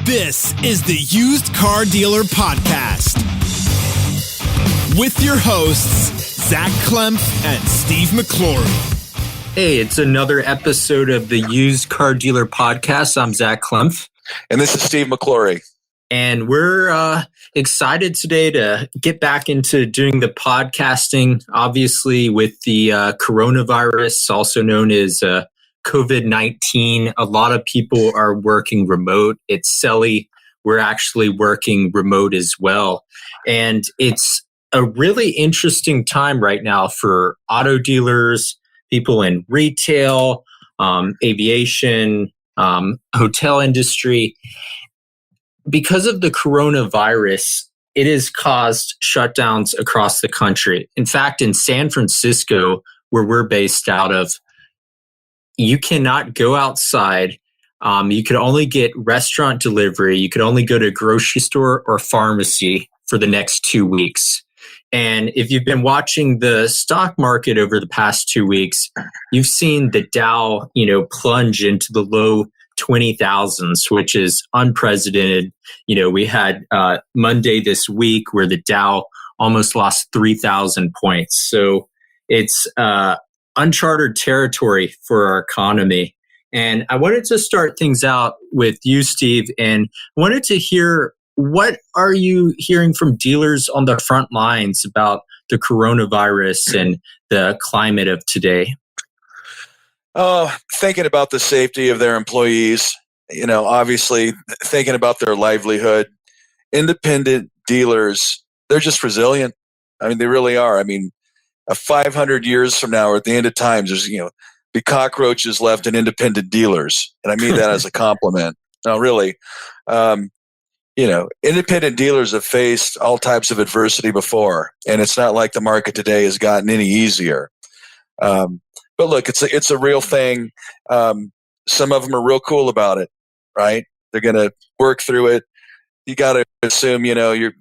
This is the Used Car Dealer Podcast with your hosts, Zach Klemp and Steve McClory. Hey, it's another episode of the Used Car Dealer Podcast. I'm Zach Klemp. And this is Steve McClory. And we're excited today to get back into doing the podcasting, obviously with the coronavirus, also known as COVID-19. A lot of people are working remote. It's silly. We're actually working remote as well. And it's a really interesting time right now for auto dealers, people in retail, aviation, hotel industry. Because of the coronavirus, it has caused shutdowns across the country. In fact, in San Francisco, where we're based out of, you cannot go outside. You could only get restaurant delivery. You could only go to a grocery store or pharmacy for the next 2 weeks. And if you've been watching the stock market over the past 2 weeks, you've seen the Dow, plunge into the low 20,000s, which is unprecedented. We had Monday this week where the Dow almost lost 3,000 points. So it's uncharted territory for our economy. And I wanted to start things out with you, Steve, and wanted to hear, what are you hearing from dealers on the front lines about the coronavirus and the climate of today? Thinking about the safety of their employees, obviously thinking about their livelihood. Independent dealers, they're just resilient. I mean, they really are. I mean, 500 years from now, or at the end of times, there's, be cockroaches left in independent dealers. And I mean that as a compliment. No, really. Independent dealers have faced all types of adversity before, and it's not like the market today has gotten any easier. But look, it's a real thing. Some of them are real cool about it, right? They're going to work through it. You got to assume, a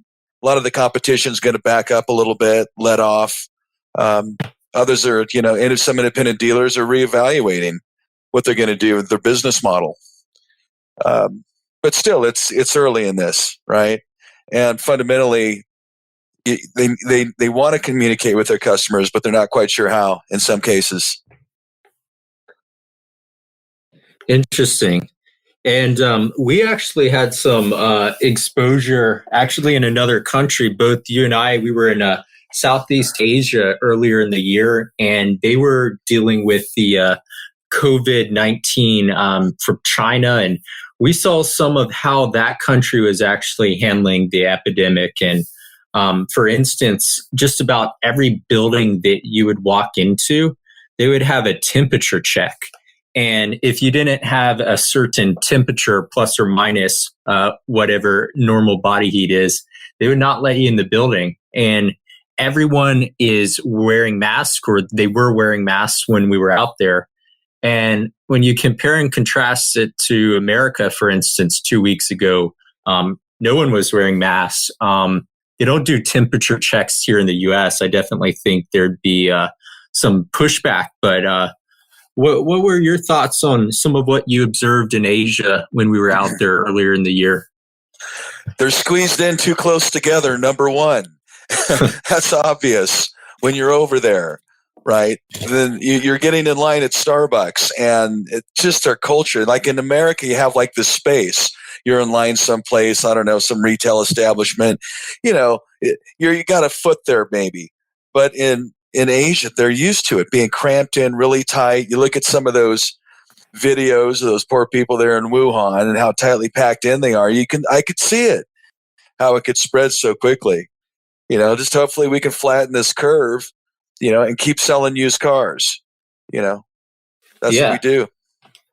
lot of the competition is going to back up a little bit, let off. Others are, some independent dealers are reevaluating what they're going to do with their business model. But still, it's early in this, right? And fundamentally, they want to communicate with their customers, but they're not quite sure how in some cases. Interesting. And we actually had some exposure actually in another country. Both you and I, we were in Southeast Asia earlier in the year, and they were dealing with the COVID-19 from China. And we saw some of how that country was actually handling the epidemic. And for instance, just about every building that you would walk into, they would have a temperature check. And if you didn't have a certain temperature, plus or minus whatever normal body heat is, they would not let you in the building. And everyone is wearing masks, or they were wearing masks when we were out there. And when you compare and contrast it to America, for instance, 2 weeks ago, no one was wearing masks. They don't do temperature checks here in the U.S. I definitely think there'd be some pushback. But what were your thoughts on some of what you observed in Asia when we were out there earlier in the year? They're squeezed in too close together, number one. That's obvious when you're over there, right? Then you're getting in line at Starbucks, and it's just their culture. Like in America, you have like this space. You're in line someplace, I don't know, some retail establishment. You got a foot there maybe. But in Asia, they're used to it being cramped in really tight. You look at some of those videos of those poor people there in Wuhan and how tightly packed in they are. I could see it, how it could spread so quickly. Just hopefully we can flatten this curve, and keep selling used cars. That's what we do.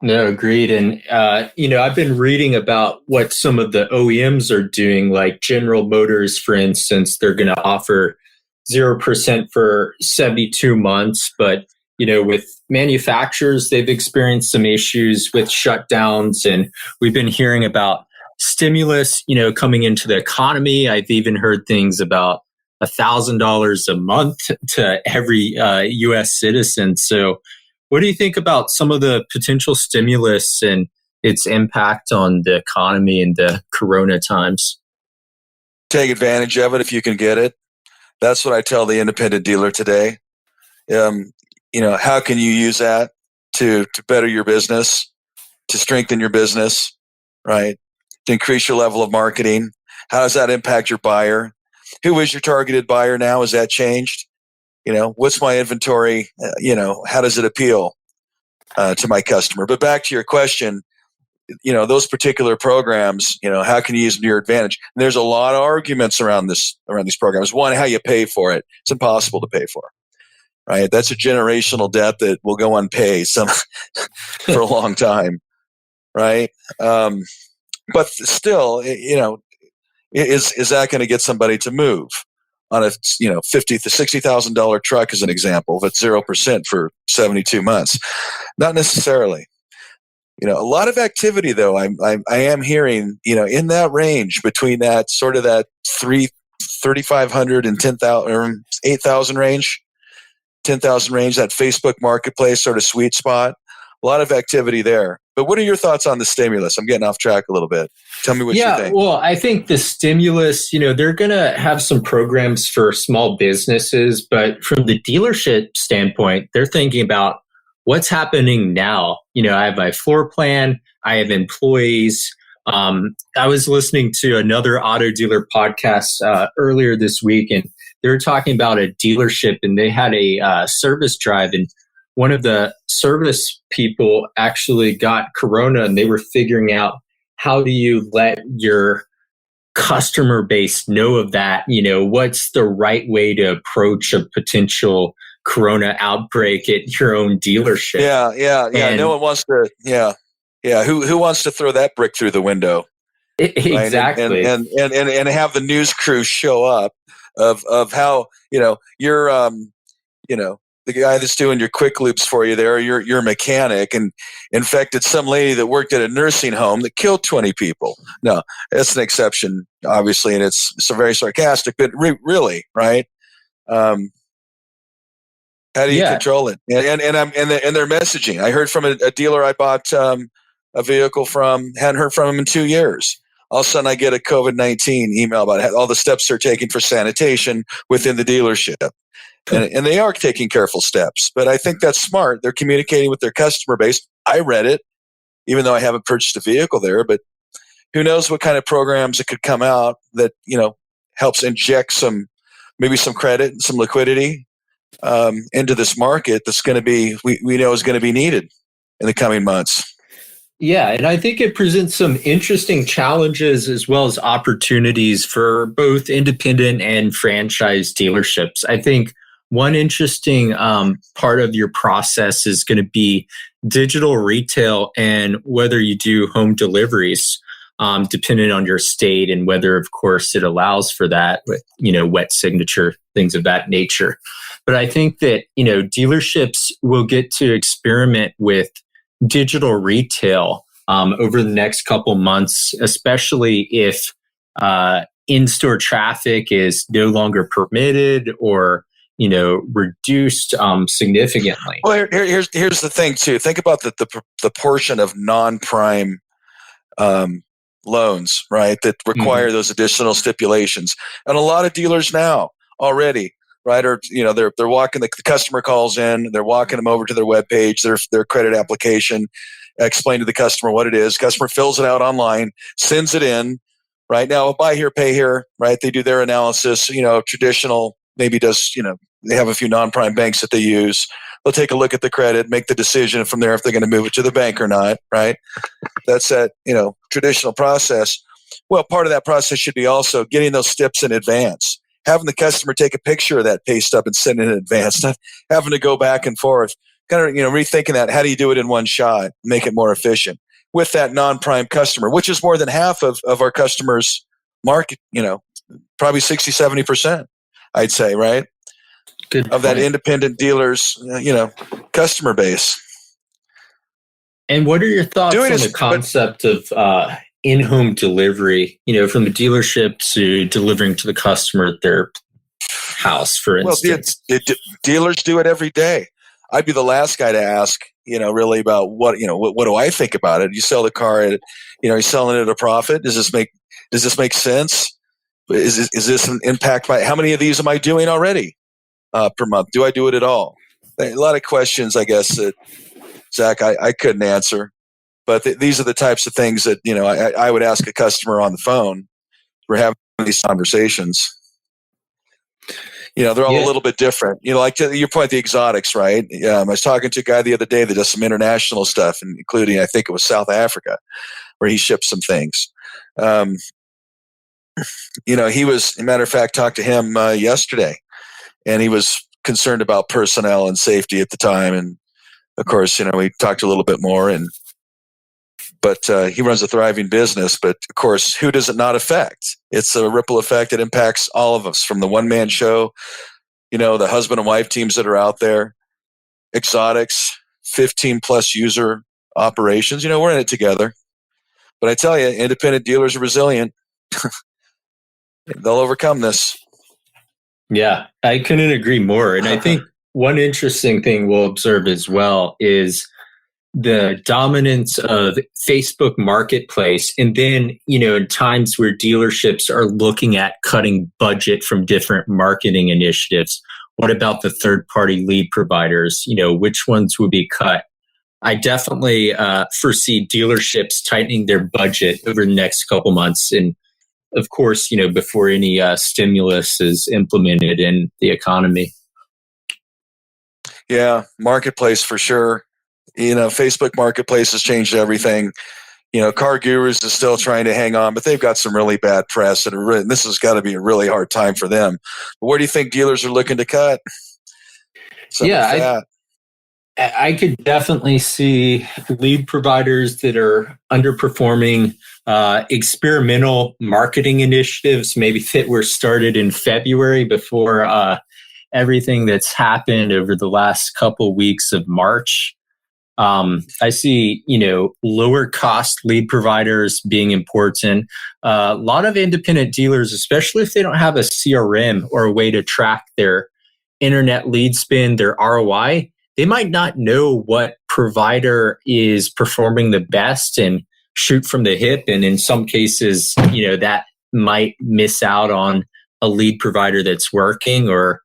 No, agreed. And, I've been reading about what some of the OEMs are doing, like General Motors, for instance. They're going to offer 0% for 72 months. But, with manufacturers, they've experienced some issues with shutdowns. And we've been hearing about stimulus, coming into the economy. I've even heard things about $1,000 a month to every U.S. citizen. So what do you think about some of the potential stimulus and its impact on the economy in the Corona times. Take advantage of it if you can get it. That's what I tell the independent dealer today. How can you use that to better your business, to strengthen your business, right? To increase your level of marketing? How does that impact your buyer? Who is your targeted buyer now? Has that changed? What's my inventory? How does it appeal to my customer? But back to your question, those particular programs, how can you use them to your advantage? And there's a lot of arguments around these programs. One, how you pay for it. It's impossible to pay for, right? That's a generational debt that will go unpaid for a long time, right? But still, is that going to get somebody to move on a $50,000 to $60,000 truck as an example, but 0% for 72 months? Not necessarily. A lot of activity though. I am hearing in that range between that sort of that 3,500 and 10,000 or 8,000 range, 10,000 range. That Facebook Marketplace sort of sweet spot. A lot of activity there. But what are your thoughts on the stimulus? I'm getting off track a little bit. Tell me what you think. Well, I think the stimulus, they're going to have some programs for small businesses, but from the dealership standpoint, they're thinking about what's happening now. I have my floor plan. I have employees. I was listening to another auto dealer podcast earlier this week, and they were talking about a dealership, and they had a service drive, and one of the service people actually got Corona, and they were figuring out, how do you let your customer base know of that? What's the right way to approach a potential Corona outbreak at your own dealership? Yeah. And no one wants to. Yeah. Who wants to throw that brick through the window? Exactly. Right? And have the news crew show up of how you're the guy that's doing your quick loops for you there, your mechanic, and infected some lady that worked at a nursing home that killed 20 people. No, that's an exception, obviously, and it's very sarcastic, but really, right? How do you control it? And their messaging. I heard from a dealer I bought a vehicle from, hadn't heard from him in 2 years. All of a sudden, I get a COVID-19 email about all the steps they're taking for sanitation within the dealership. And they are taking careful steps, but I think that's smart. They're communicating with their customer base. I read it, even though I haven't purchased a vehicle there, but who knows what kind of programs that could come out that, helps inject maybe some credit and some liquidity into this market that's going to be, we know is going to be needed in the coming months. Yeah, and I think it presents some interesting challenges as well as opportunities for both independent and franchise dealerships. I think one interesting part of your process is going to be digital retail and whether you do home deliveries, depending on your state and whether, of course, it allows for that with, wet signature, things of that nature. But I think that, dealerships will get to experiment with digital retail over the next couple months, especially if in-store traffic is no longer permitted or reduced significantly. Well, here's the thing too. Think about the portion of non-prime loans, right, that require those additional stipulations, and a lot of dealers now already, right, or they're walking the customer calls in, they're walking them over to their webpage, their credit application, explain to the customer what it is. Customer fills it out online, sends it in. Right now, buy here, pay here. Right, they do their analysis. Traditional maybe does. They have a few non-prime banks that they use. They'll take a look at the credit, make the decision from there if they're going to move it to the bank or not. Right, that's that traditional process. Well, part of that process should be also getting those steps in advance. Having the customer take a picture of that pay stub and send it in advance, not having to go back and forth. Kind of, rethinking that. How do you do it in one shot? Make it more efficient with that non-prime customer, which is more than half of our customers' market. Probably 60, 70%, I'd say, right? Good of point. That independent dealers, customer base. And what are your thoughts on the concept of in-home delivery? From the dealership to delivering to the customer at their house, for instance. Well, dealers do it every day. I'd be the last guy to ask, really about what do I think about it? You sell the car at, you're selling it at a profit. Does this make sense? Is this an impact by how many of these am I doing already per month? Do I do it at all? A lot of questions, I guess, that Zach, I couldn't answer, but these are the types of things that, I would ask a customer on the phone. We're having these conversations. They're all a little bit different. Like to your point, the exotics, right? I was talking to a guy the other day that does some international stuff, including, I think it was South Africa, where he shipped some things. He was, as a matter of fact, talked to him yesterday, and he was concerned about personnel and safety at the time. And of course, we talked a little bit more, but he runs a thriving business. But of course, who does it not affect? It's a ripple effect that impacts all of us, from the one-man show, the husband and wife teams that are out there, exotics, 15-plus user operations. We're in it together. But I tell you, independent dealers are resilient. They'll overcome this. Yeah, I couldn't agree more. And I think one interesting thing we'll observe as well is the dominance of Facebook Marketplace. And then, in times where dealerships are looking at cutting budget from different marketing initiatives, what about the third-party lead providers? Which ones would be cut? I definitely foresee dealerships tightening their budget over the next couple months. And of course, before any stimulus is implemented in the economy. Yeah, marketplace for sure. Facebook Marketplace has changed everything. Car Gurus is still trying to hang on, but they've got some really bad press, and this has got to be a really hard time for them. But where do you think dealers are looking to cut? I could definitely see lead providers that are underperforming, experimental marketing initiatives, maybe that were started in February before everything that's happened over the last couple weeks of March. I see, lower cost lead providers being important. A lot of independent dealers, especially if they don't have a CRM or a way to track their internet lead spend, their ROI, they might not know what provider is performing the best and shoot from the hip. And in some cases, that might miss out on a lead provider that's working, or,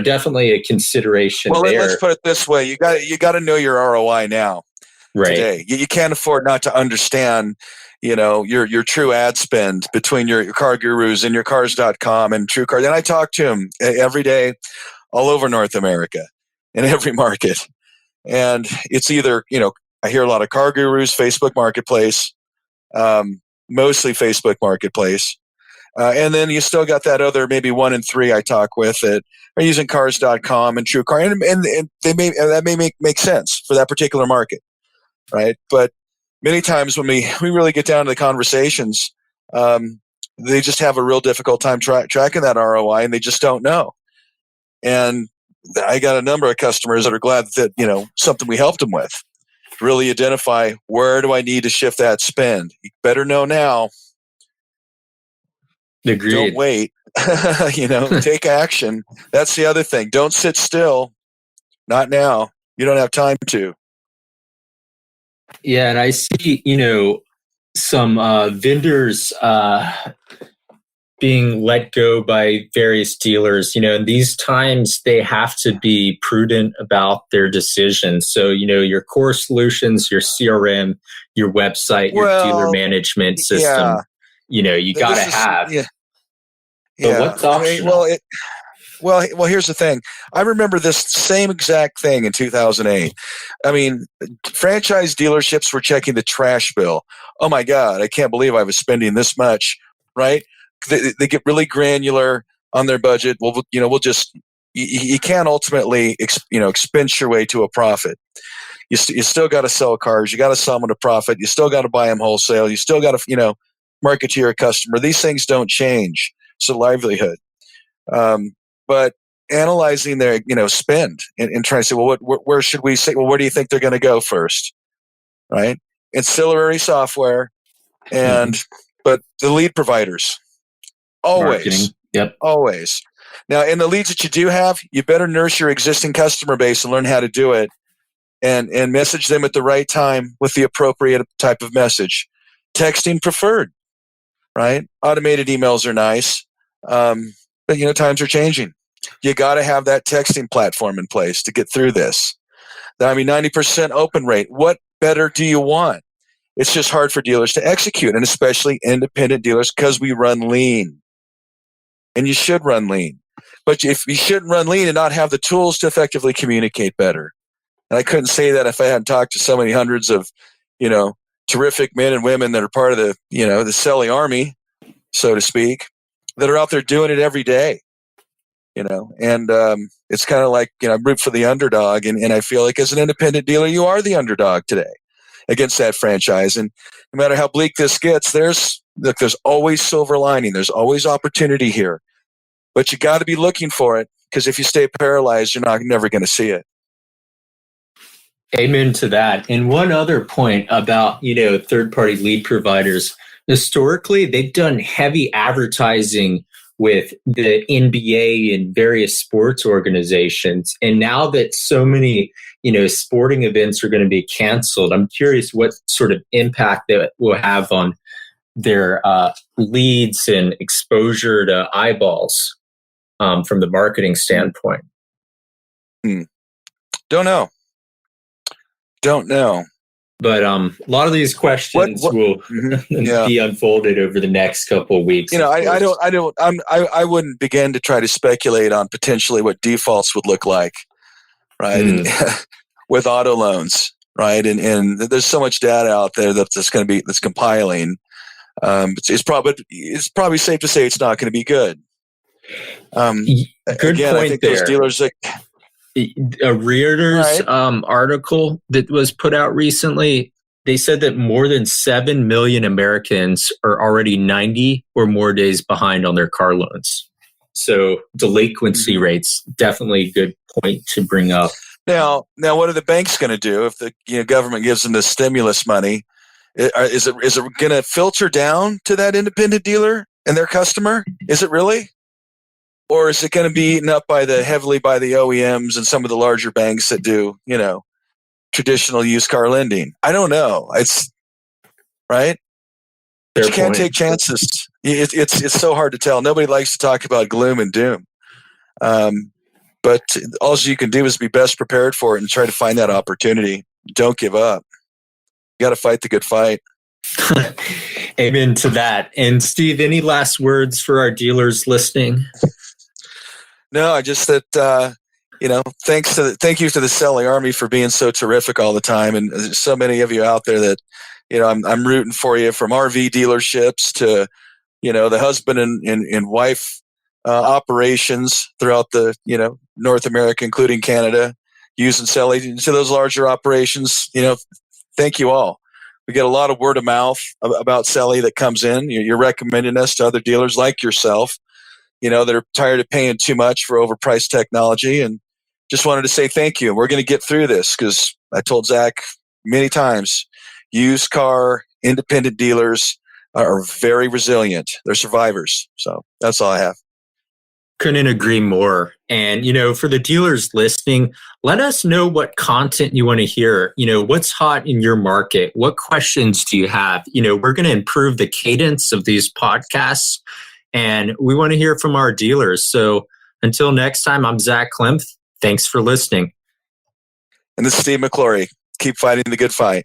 definitely a consideration there. Let's put it this way. You got to know your ROI now. Right. Today. You can't afford not to understand, your true ad spend between your Car Gurus and your Cars.com and TrueCar. And I talk to them every day, all over North America, in every market. And it's either, I hear a lot of Car Gurus, Facebook Marketplace, mostly Facebook Marketplace. And then you still got that other maybe 1 in 3 I talk with that are using Cars.com and TrueCar. And that may make sense for that particular market, right? But many times when we really get down to the conversations, they just have a real difficult time tracking that ROI, and they just don't know. And I got a number of customers that are glad that, something we helped them with. Really identify, where do I need to shift that spend? You better know now. Agreed. Don't wait. Take action. That's the other thing. Don't sit still. Not now. You don't have time to. Yeah, and I see, some vendors being let go by various dealers. In these times, they have to be prudent about their decisions. So, your core solutions, your CRM, your website, your dealer management system, you got to have. Yeah. But what's optional? Well, here's the thing. I remember this same exact thing in 2008. I mean, franchise dealerships were checking the trash bill. Oh my God, I can't believe I was spending this much, right? They get really granular on their budget. You can't ultimately, expense your way to a profit. You still got to sell cars. You got to sell them at a profit. You still got to buy them wholesale. You still got to, market to your customer. These things don't change. It's a livelihood. But analyzing their, spend and trying to say, well, where should we say? Well, where do you think they're going to go first? Right? Ancillary software, but the lead providers, always, marketing. Yep. Always. Now, in the leads that you do have, you better nurse your existing customer base and learn how to do it, and message them at the right time with the appropriate type of message. Texting preferred, right? Automated emails are nice, but times are changing. You got to have that texting platform in place to get through this. 90% open rate. What better do you want? It's just hard for dealers to execute, and especially independent dealers, because we run lean. And you should run lean. But if you shouldn't run lean and not have the tools to effectively communicate better. And I couldn't say that if I hadn't talked to so many hundreds of, terrific men and women that are part of the, the selling army, so to speak, that are out there doing it every day. And it's kind of like, I root for the underdog. And I feel like as an independent dealer, you are the underdog today against that franchise. And no matter how bleak this gets, there's always silver lining. There's always opportunity here. But you got to be looking for it, because if you stay paralyzed, you're never going to see it. Amen to that. And one other point about, third-party lead providers. Historically, they've done heavy advertising with the NBA and various sports organizations. And now that so many, sporting events are going to be canceled, I'm curious what sort of impact that will have on their leads and exposure to eyeballs from the marketing standpoint. Don't know. But a lot of these questions will be unfolded over the next couple of weeks. I wouldn't begin to try to speculate on potentially what defaults would look like, right? And, with auto loans, right? And there's so much data out there that's compiling. It's probably safe to say it's not going to be good. Good again, point I think there. Those dealers that. A Reuters article that was put out recently, they said that more than 7 million Americans are already 90 or more days behind on their car loans. So delinquency rates, definitely a good point to bring up. Now, what are the banks going to do if the government gives them the stimulus money? Is it going to filter down to that independent dealer and their customer? Is it really? Or is it going to be eaten up heavily by the OEMs and some of the larger banks that do, traditional used car lending? I don't know. It's right. But you can't take chances. It's so hard to tell. Nobody likes to talk about gloom and doom. But all you can do is be best prepared for it and try to find that opportunity. Don't give up. You got to fight the good fight. Amen to that. And Steve, any last words for our dealers listening? No, I just that thank you to the selling army for being so terrific all the time, and there's so many of you out there that I'm rooting for you, from RV dealerships to the husband and wife operations throughout the North America, including Canada, using selling to those larger operations. Thank you all. We get a lot of word of mouth about Selly that comes in. You're recommending us to other dealers like yourself, that are tired of paying too much for overpriced technology, and just wanted to say thank you. And we're going to get through this, because I told Zach many times, used car independent dealers are very resilient. They're survivors. So that's all I have. Couldn't agree more. And, for the dealers listening, let us know what content you want to hear. What's hot in your market? What questions do you have? We're going to improve the cadence of these podcasts, and we want to hear from our dealers. So until next time, I'm Zach Klemth. Thanks for listening. And this is Steve McClory. Keep fighting the good fight.